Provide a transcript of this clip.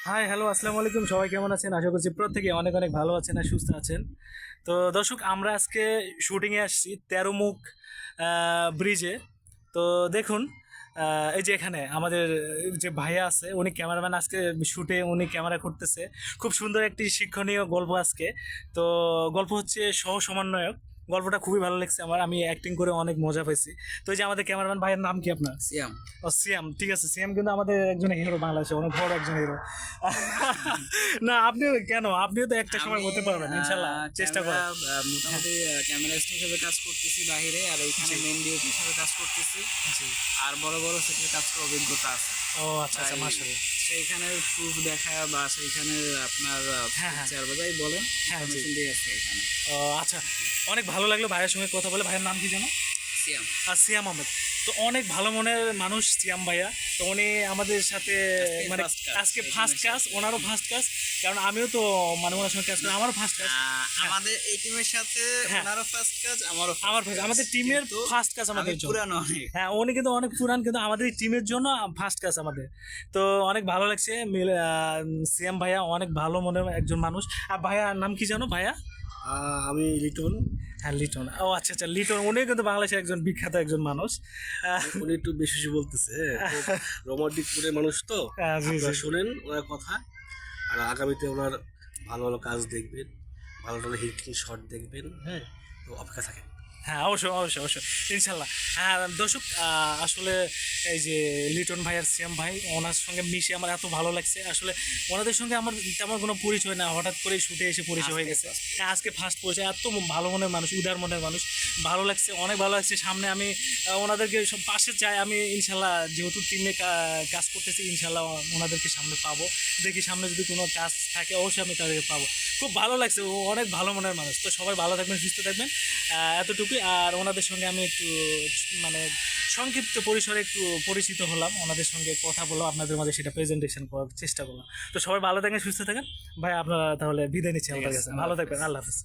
Hi hello আসসালামু আলাইকুম, সবাই কেমন আছেন? আশা করছি প্রত্যেকে অনেক অনেক ভালো আছেন আর সুস্থ আছেন। তো দর্শক, আমরা আজকে শুটিংয়ে আসছি তেরোমুখ ব্রিজে। তো দেখুন, এই যে এখানে আমাদের যে ভাইয়া আছে, উনি ক্যামেরাম্যান, আজকে শুটে উনি ক্যামেরা করতেছে। খুব সুন্দর একটি শিক্ষণীয় গল্প আজকে। তো গল্প হচ্ছে সহ সমন্বয়ক। গল্পটা খুবই ভালো লাগছে আমার, আমি অ্যাক্টিং করে অনেক মজা পাইছি। তো এই যে আমাদের ক্যামেরাম্যান ভাইয়ের নাম কি আপনার? সিয়াম। ও সিয়াম, ঠিক আছে। সিয়াম কিন্তু আমাদের একজন হিরো, বাংলাদেশে অনেক বড় একজন হিরো। না, আপনিও কেন, আপনিও তো একটা সময় আমি হতে পারবেন ইনশাল্লাহ, চেষ্টা ক্যামেরা করেন। মোটামুটি ক্যামেরা হিসেবে কাজ করতেছি বাইরে, আর এইখানে জি মেন ডিওপি হিসেবে কাজ করতেছি। জি। আর বড় বড় সেটের কাজ করার অভিজ্ঞতা আছে। ও আচ্ছা আচ্ছা, তাই মাশাআল্লাহ। সেইখানে প্রুফ দেখা বা সেইখানে আপনার হ্যাঁ হ্যাঁ পিকচার বা যাই বলেন, হ্যাঁ, জি। ইনফরমেশন দিয়ে আছে এখানে। ও আচ্ছা, অনেক ভালো লাগলো ভাইয়ের সঙ্গে কথা বলে। ভাইয়ের নাম কি জানো? সিয়াম। আর সিয়াম আহমেদ। তো অনেক ভালো মনের মানুষ সিয়াম ভাইয়া। তো উনি আমাদের সাথে মানে first কাজ, আজকে এই ফার্স্ট টিমের কাজ, সাথে। ওনারও ফার্স্ট কাজ। কারণ আমিও তো মানে ওনার সঙ্গে কাজ করি, আমারও ফার্স্ট কাজ। হ্যাঁ আমাদের এই টিমের সাথে হ্যাঁ, ওনারও ফার্স্ট কাজ, আমারও আমার ফার্স্ট first, কাজ, আমাদের টিমের কিন্তু ফার্স্ট কাজ আমি আমাদের জন্য। পুরানো অনেক। হ্যাঁ, উনি কিন্তু অনেক পুরান, কিন্তু আমাদের এই টিমের জন্য ফার্স্ট কাজ আমাদের। তো অনেক ভালো লাগছে সিএম ভাইয়া অনেক ভালো মনের একজন মানুষ। আর ভাইয়া নাম কি জানো ভাইয়া? আমি লিটন। হ্যাঁ, লিটন। ও আচ্ছা আচ্ছা, লিটন উনি কিন্তু বাংলাদেশের একজন বিখ্যাত একজন মানুষ। উনি একটু বেশি বেশি বলতেছে, রোমান্টিক মুডের মানুষ তো। জি জি। আপনারা শোনেন ওনার কথা, আর আগামীতে ওনার ভালো ভালো কাজ দেখবেন, ভালো ভালো হিটিং শট দেখবেন। হ্যাঁ, তো অপেক্ষা থাকেন। হ্যাঁ, অবশ্যই অবশ্যই অবশ্যই, ইনশাল্লাহ। হ্যাঁ দর্শক, আসলে এই যে লিটন ভাই আর সিয়াম ভাই, ওনার সঙ্গে মিশে আমার এত ভালো লাগছে। আসলে ওনাদের সঙ্গে আমার তেমন কোনো পরিচয় না, হঠাৎ করে শুটে এসে পরিচয় হয়ে গেছে। আজকে ফার্স্ট পরিচয়। এত ভালো মনের মানুষ, উদার মনের মানুষ। ভালো লাগছে, অনেক ভালো লাগছে। সামনে আমি ওনাদেরকে সব পাশে চাই আমি ইনশাল্লাহ, যেহেতু টিমে কাজ করতেছি, ইনশাল্লাহ ওনাদেরকে সামনে পাবো। দেখি সামনে যদি কোনো কাজ থাকে অবশ্যই আমি তাদেরকে পাবো। খুব ভালো লাগছে, ও অনেক ভালো মনের মানুষ। তো সবাই ভালো থাকবেন, সুস্থ থাকবেন, এতটুকুই। আর ওনাদের সঙ্গে আমি একটু মানে সংক্ষিপ্ত পরিসরে একটু পরিচিত হলাম, ওনাদের সঙ্গে কথা বললাম, আপনাদের মাঝে সেটা প্রেজেন্টেশন করার চেষ্টা করলাম। তো সবাই ভালো থাকেন, সুস্থ থাকেন। ভাই আপনারা তাহলে বিদায় নিচ্ছি আমাদের কাছে। ভালো থাকবেন, আল্লাহ হাফিজ।